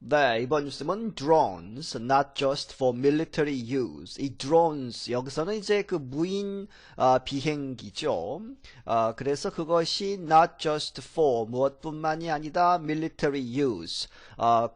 네, 이번 뉴스는 drones, not just for military use. 이 drones, 여기서는 이제 그 무인 비행기죠. 그래서 그것이 not just for, 무엇뿐만이 아니다, military use.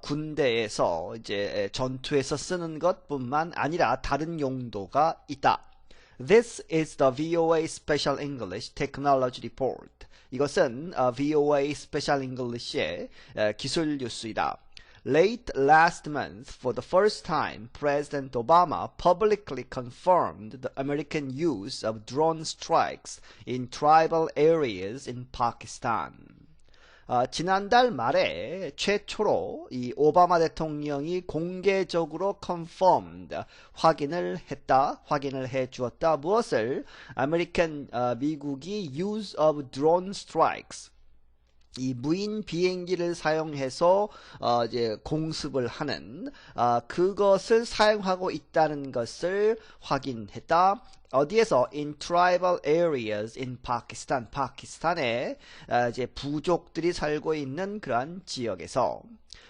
군대에서, 이제 전투에서 쓰는 것뿐만 아니라 다른 용도가 있다. This is the VOA Special English Technology Report. 이것은 VOA Special English의 기술 뉴스이다. Late last month, for the first time, President Obama publicly confirmed the American use of drone strikes in tribal areas in Pakistan. 지난달 말에 최초로 이 오바마 대통령이 공개적으로 confirmed, 확인을 해 주었다. 무엇을? 미국이 use of drone strikes, 이 무인 비행기를 사용해서 이제 공습을 하는 그것을 사용하고 있다는 것을 확인했다. 어디에서? In tribal areas in Pakistan. 파키스탄에 이제 부족들이 살고 있는 그러한 지역에서.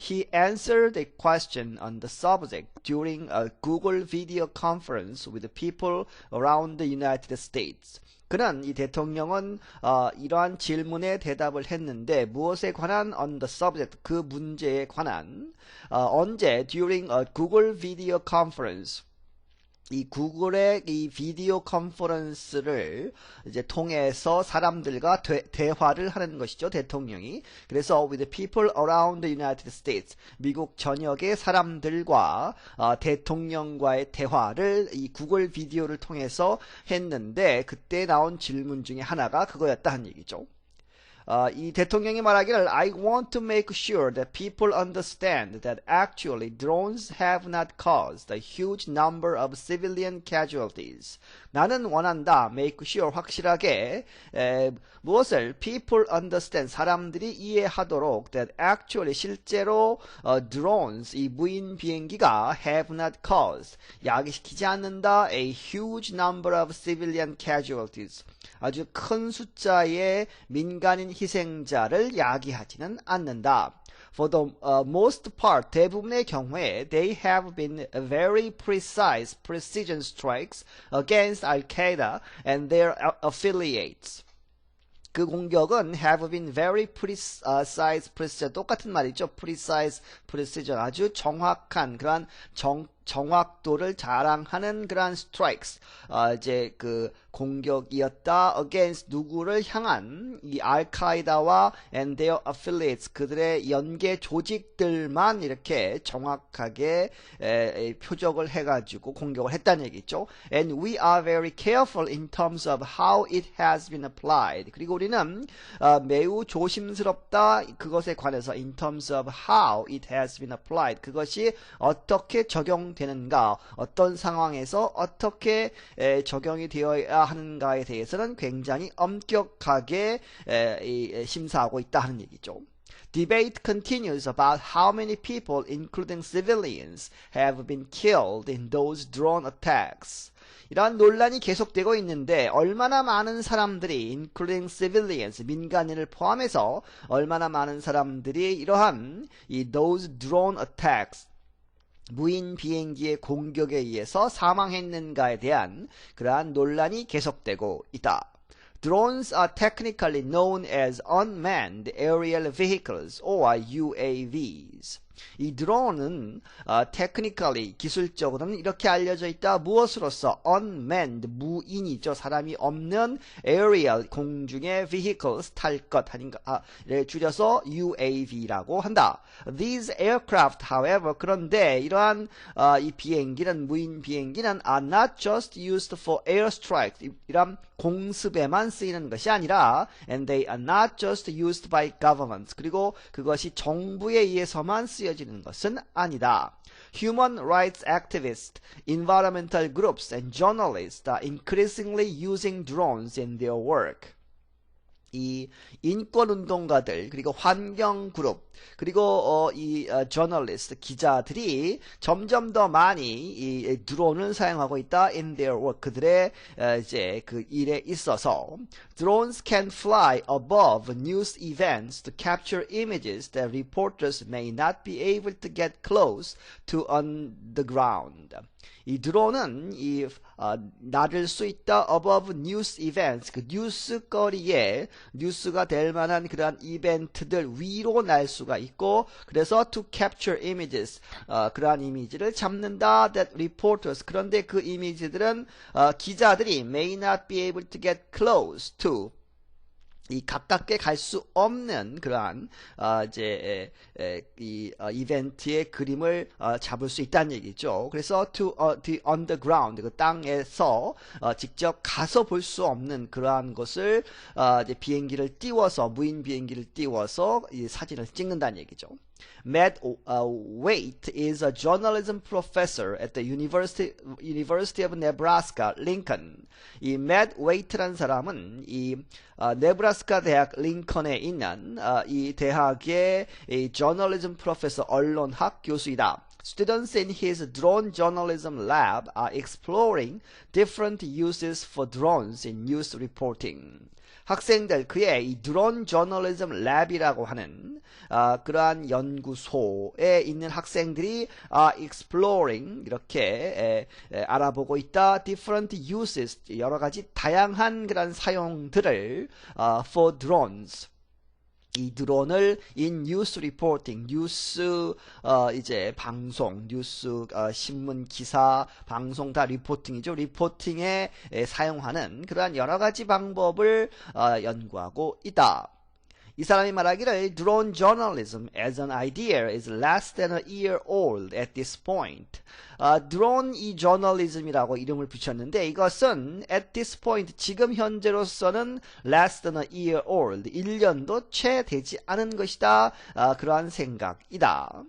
He answered a question on the subject during a Google video conference with people around the United States. 그는, 이 대통령은 이러한 질문에 대답을 했는데 무엇에 관한? on the subject, 그 문제에 관한. 언제? during a Google video conference. 이 구글의 이 비디오 컨퍼런스를 이제 통해서 사람들과 대화를 하는 것이죠, 대통령이. 그래서 with people around the United States, 미국 전역의 사람들과 대통령과의 대화를 이 구글 비디오를 통해서 했는데 그때 나온 질문 중에 하나가 그거였다 한 얘기죠. 이 대통령이 말하기를 I want to make sure that people understand that actually drones have not caused a huge number of civilian casualties. 나는 원한다. make sure, 확실하게. 무엇을? people understand, 사람들이 이해하도록 that actually, 실제로 drones, 이 무인 비행기가 have not caused, 야기시키지 않는다. a huge number of civilian casualties. 아주 큰 숫자의 민간인 희생자를 야기하지는 않는다. For the most part, 대부분의 경우에 they have been very precise precision strikes against Al-Qaeda and their affiliates. 그 공격은 have been very precise precision, 똑같은 말이죠. precise precision, 아주 정확한 그러한 정확도를 자랑하는 그러한 strikes, 이제 그 공격이었다. against, 누구를 향한? 이 알카이다와 and their affiliates, 그들의 연계 조직들만 이렇게 정확하게 표적을 해가지고 공격을 했다는 얘기죠. And we are very careful in terms of how it has been applied. 그리고 우리는 매우 조심스럽다. 그것에 관해서 in terms of how it has been applied. 그것이 어떻게 적용되는가, 어떤 상황에서 어떻게 적용이 되어야 하는가에 대해서는 굉장히 엄격하게 심사하고 있다 하는 얘기죠. Debate continues about how many people, including civilians, have been killed in those drone attacks. 이러한 논란이 계속되고 있는데 얼마나 많은 사람들이, including civilians, 민간인을 포함해서 얼마나 많은 사람들이 이러한 이 those drone attacks, 무인 비행기의 공격에 의해서 사망했는가에 대한 그러한 논란이 계속되고 있다. Drones are technically known as unmanned aerial vehicles or UAVs. 이 드론은 technically, 기술적으로는 이렇게 알려져 있다. 무엇으로서? unmanned, 무인이죠. 사람이 없는 aerial, 공중의 vehicles, 탈 것, 줄여서 UAV라고 한다. These aircraft, however, 그런데 이러한 이 비행기는, 무인 비행기는 are not just used for airstrikes, 이런 공습에만 쓰이는 것이 아니라 and they are not just used by governments, 그리고 그것이 정부에 의해서만 쓰여지는 것은 아니다. Human rights activists, environmental groups, and journalists are increasingly using drones in their work. 이 인권운동가들, 그리고 환경그룹, 그리고 저널리스트, 기자들이 점점 더 많이 이 드론을 사용하고 있다. in their work, 그들의 이제 그 일에 있어서. Drones can fly above news events to capture images that reporters may not be able to get close to on the ground. 이 드론은 날을 수 있다 above news events, 그 뉴스거리에 뉴스가 될 만한 그러한 이벤트들 위로 날 수가 있고, 그래서 to capture images, 그러한 이미지를 잡는다. That reporters, 그런데 그 이미지들은 기자들이 may not be able to get close to, 이 가깝게 갈 수 없는 그러한 이벤트의 그림을 잡을 수 있다는 얘기죠. 그래서 to the underground, 그 땅에서 직접 가서 볼 수 없는 그러한 것을 이제 비행기를 띄워서, 무인 비행기를 띄워서 이 사진을 찍는다는 얘기죠. Matt Waite is a journalism professor at the University of Nebraska, Lincoln. 이 Matt Waite라는 사람은 이 네브라스카 대학 링컨에 있는 이 대학의 이 journalism professor, 언론학 교수이다. Students in his drone journalism lab are exploring different uses for drones in news reporting. 학생들, 그의 이 드론 저널리즘 랩이라고 하는 그러한 연구소에 있는 학생들이 exploring, 이렇게 알아보고 있다. different uses, 여러 가지 다양한 그런 사용들을 for drones, 이 드론을 in news reporting, 뉴스 이제 방송, 뉴스 신문 기사, 방송 다 리포팅이죠. 리포팅에 사용하는 그러한 여러 가지 방법을 연구하고 있다. 이 사람이 말하기를 drone journalism as an idea is less than a year old at this point. 드론 이 저널리즘이라고 이름을 붙였는데, 이것은 at this point, 지금 현재로서는 less than a year old, 1년도 채 되지 않은 것이다. 그러한 생각이다.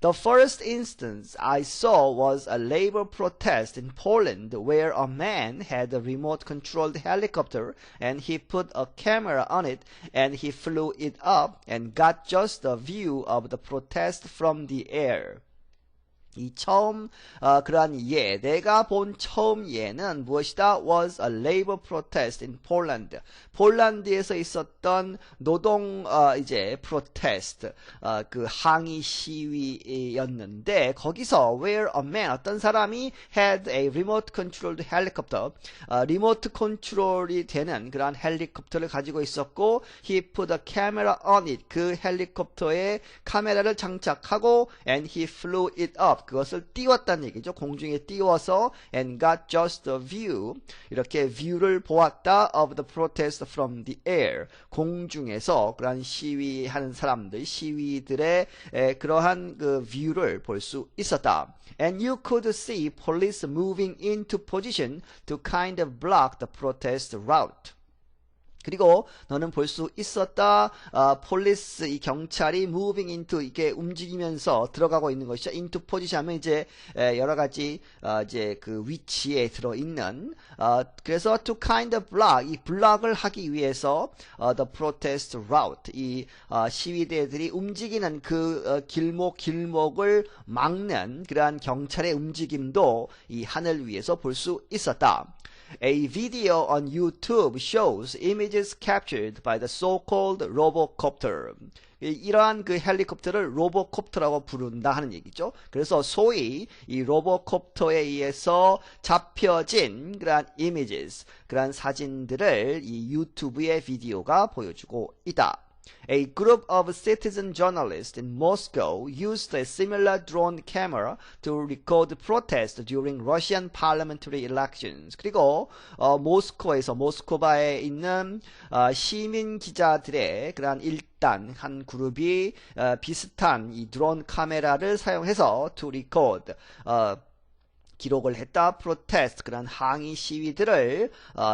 The first instance I saw was a labor protest in Poland where a man had a remote-controlled helicopter and he put a camera on it and he flew it up and got just a view of the protest from the air. 이 처음 그러한 예, 내가 본 처음 예는 무엇이다? was a labor protest in Poland. 폴란드에서 있었던 노동 이제 protest, 그 항의 시위였는데, 거기서 where a man, 어떤 사람이 had a remote controlled helicopter, 리모트 컨트롤이 되는 그러한 헬리콥터를 가지고 있었고, he put a camera on it, 그 헬리콥터에 카메라를 장착하고 and he flew it up, 그것을 띄웠다는 얘기죠. 공중에 띄워서 and got just a view, 이렇게 view를 보았다 of the protest from the air, 공중에서 그러한 시위하는 사람들, 시위들의 그러한 그 view를 볼 수 있었다. And you could see police moving into position to kind of block the protest route. 그리고 너는 볼 수 있었다. 폴리스, 이 경찰이 moving into, 이게 움직이면서 들어가고 있는 것이죠. into position 하면 이제 여러 가지 이제 그 위치에 들어 있는. 그래서 to kind of block, 이 블락을 하기 위해서 the protest route, 이 시위대들이 움직이는 그 길목을 막는 그러한 경찰의 움직임도 이 하늘 위에서 볼 수 있었다. A video on YouTube shows images captured by the so-called robocopter. 이러한 그 헬리콥터를 로보콥터라고 부른다 하는 얘기죠. 그래서 소위 이 로보콥터에 의해서 잡혀진 그러한 images, 그러한 사진들을 이 유튜브의 비디오가 보여주고 있다. A group of citizen journalists in Moscow used a similar drone camera to record protests during Russian parliamentary elections. 그리고 모스크바에 있는 시민 기자들의 그러한 일단 한 그룹이 비슷한 이 드론 카메라를 사용해서 to record, 기록을 했다. 프로테스트, 그런 항의 시위들을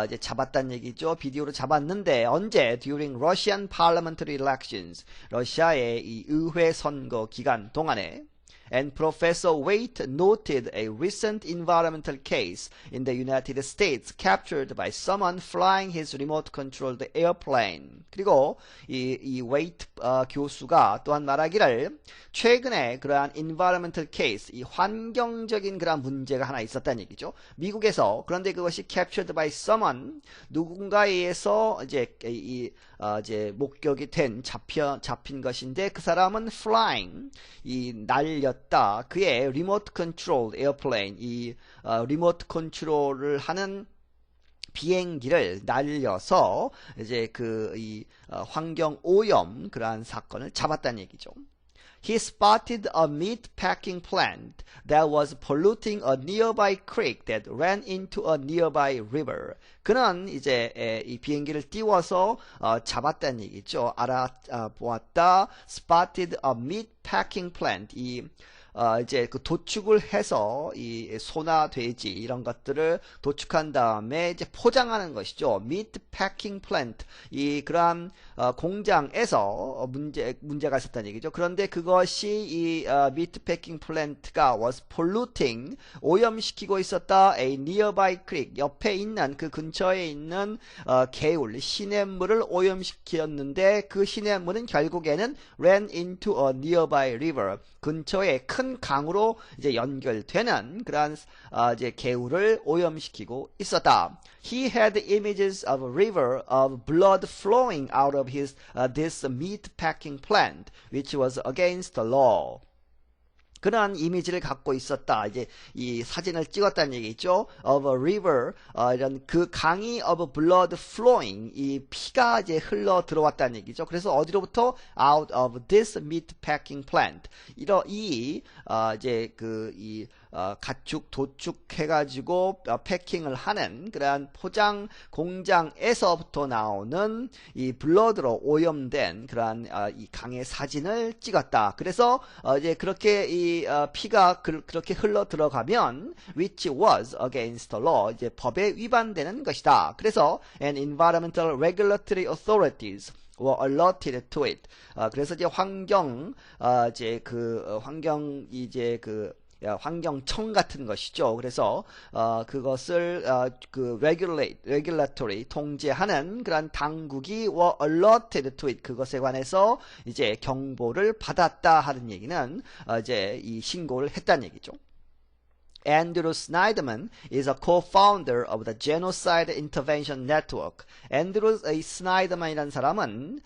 이제 잡았다는 얘기죠. 비디오로 잡았는데 언제? During Russian parliamentary elections, 러시아의 이 의회 선거 기간 동안에. And Professor Waite noted a recent environmental case in the United States captured by someone flying his remote-controlled airplane. 그리고 이 웨이트 교수가 또한 말하기를 최근에 그러한 environmental case, 이 환경적인 그러한 문제가 하나 있었다는 얘기죠. 미국에서. 그런데 그것이 captured by someone, 누군가에 의해서 이제 목격이 된 잡힌 것인데 그 사람은 flying, 이 날렸다. 그의 remote controlled airplane, 이 리모트 컨트롤을 하는 비행기를 날려서 이제 환경 오염 그러한 사건을 잡았다는 얘기죠. He spotted a meat packing plant that was polluting a nearby creek that ran into a nearby river. 그는 이제 이 비행기를 띄워서 잡았다는 얘기죠. 알아보았다. Spotted a meat packing plant. 이제 그 도축을 해서 이 소나 돼지 이런 것들을 도축한 다음에 이제 포장하는 것이죠. meat packing plant. 그러한 공장에서 문제가 있었다는 얘기죠. 그런데 그것이 이 meat packing plant가 was polluting, 오염시키고 있었다. a nearby creek, 옆에 있는 그 근처에 있는 개울, 시냇물을 오염시켰는데 그 시냇물은 결국에는 ran into a nearby river, 근처에 큰 강으로 이제 연결되는 그러한 이제 개울을 오염시키고 있었다. He had images of a river of blood flowing out of this meat packing plant, which was against the law. 그러한 이미지를 갖고 있었다. 이제 이 사진을 찍었다는 얘기죠. Of a river, 이런 그 강이 of blood flowing, 이 피가 이제 흘러 들어왔다는 얘기죠. 그래서 어디로부터? Out of this meat packing plant. 이제 가축 도축해가지고 패킹을 하는 그러한 포장 공장에서부터 나오는 이 블러드로 오염된 그러한 이 강의 사진을 찍었다. 그래서 이제 그렇게 피가 그렇게 흘러 들어가면 which was against the law, 이제 법에 위반되는 것이다. 그래서 and environmental regulatory authorities were alerted to it. 그래서 이제 환경청 같은 것이죠. 그래서 그것을 regulatory 통제하는 그런 당국이 were alerted to it, 그것에 관해서 이제 경보를 받았다 하는 얘기는 이제 이 신고를 했다는 얘기죠. Andrew Snyderman is a co-founder of the Genocide Intervention Network. Andrew Snyderman이라는 사람은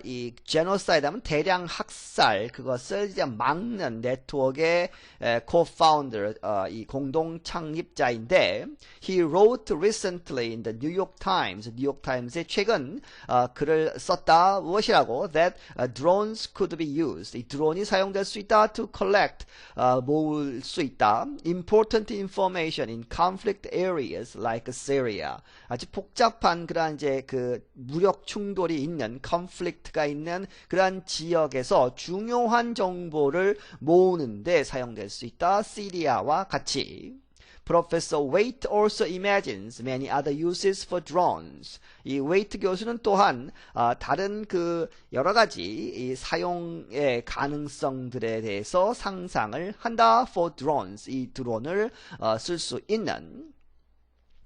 이 genocide 하면 대량 학살, 그것을 이제 막는 네트워크의 co-founder, 이 공동 창립자인데, he wrote recently in the New York Times, 뉴욕 타임스에 최근 글을 썼다. 무엇이라고? That drones could be used. 이 드론이 사용될 수 있다. To collect, 모을 수 있다. Important information in conflict areas like Syria. 아주 복잡한 그러한 이제 무력 충돌이 있는 conflict가 있는 그러한 지역에서 중요한 정보를 모으는데 사용될 수 있다. 시리아와 같이. Professor Waite also imagines many other uses for drones. 이 웨이트 교수는 또한 다른 여러 가지 이 사용의 가능성들에 대해서 상상을 한다. For drones, 이 드론을 쓸 수 있는.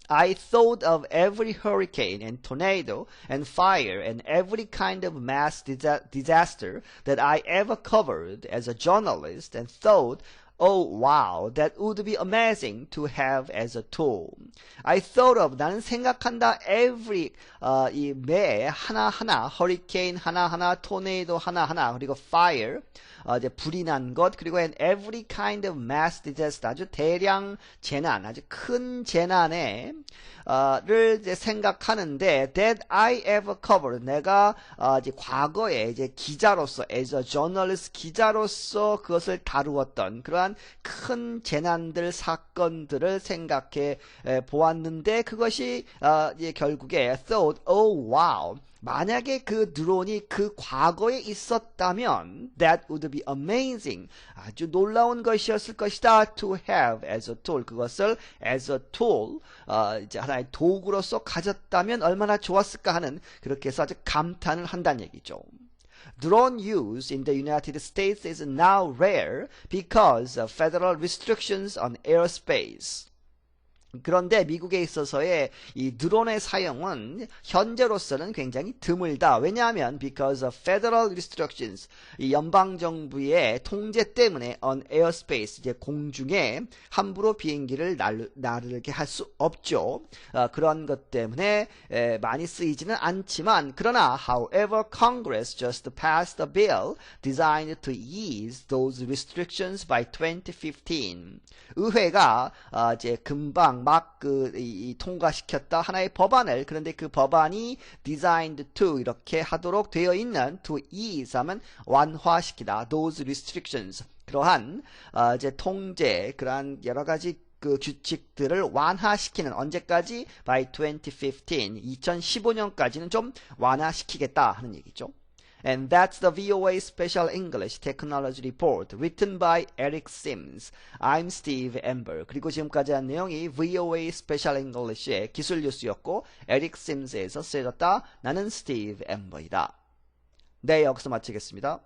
I thought of every hurricane and tornado and fire and every kind of mass disaster that I ever covered as a journalist and thought, oh wow, that would be amazing to have as a tool. I thought of, 나는 생각한다. every, 매 하나하나, hurricane 하나하나, tornado 하나하나, 그리고 fire, 이제 불이 난 것, 그리고 and every kind of mass disaster, 아주 대량 재난, 아주 큰 재난에 를 이제 생각하는데 that I ever covered, 내가 이제 과거에 이제 기자로서 as a journalist, 기자로서 그것을 다루었던 그러한 큰 재난들 사건들을 생각해 보았는데 그것이 이제 결국에 thought, oh wow, 만약에 그 드론이 그 과거에 있었다면 that would be amazing, 아주 놀라운 것이었을 것이다. to have as a tool, 그것을 as a tool, 이제 하나의 도구로서 가졌다면 얼마나 좋았을까 하는, 그렇게 해서 아주 감탄을 한다는 얘기죠. drone use in the United States is now rare because of federal restrictions on airspace. 그런데 미국에 있어서의 이 드론의 사용은 현재로서는 굉장히 드물다. 왜냐하면 because of federal restrictions, 이 연방 정부의 통제 때문에 on airspace, 이제 공중에 함부로 비행기를 나르게 할 수 없죠. 그런 것 때문에 많이 쓰이지는 않지만, 그러나 however, Congress just passed a bill designed to ease those restrictions by 2015. 의회가 이제 금방 막 통과시켰다 하나의 법안을. 그런데 그 법안이 designed to 이렇게 하도록 되어 있는 to ease 하면 완화시키다. those restrictions. 그러한 이제 통제, 그러한 여러 가지 그 규칙들을 완화시키는, 언제까지? by 2015. 2015년까지는 좀 완화시키겠다 하는 얘기죠. And that's the VOA Special English Technology Report written by Eric Sims. I'm Steve Amber. 그리고 지금까지 한 내용이 VOA Special English의 기술 뉴스였고 에릭 심스에서 쓰여졌다. 나는 스티브 엠버이다. 네, 여기서 마치겠습니다.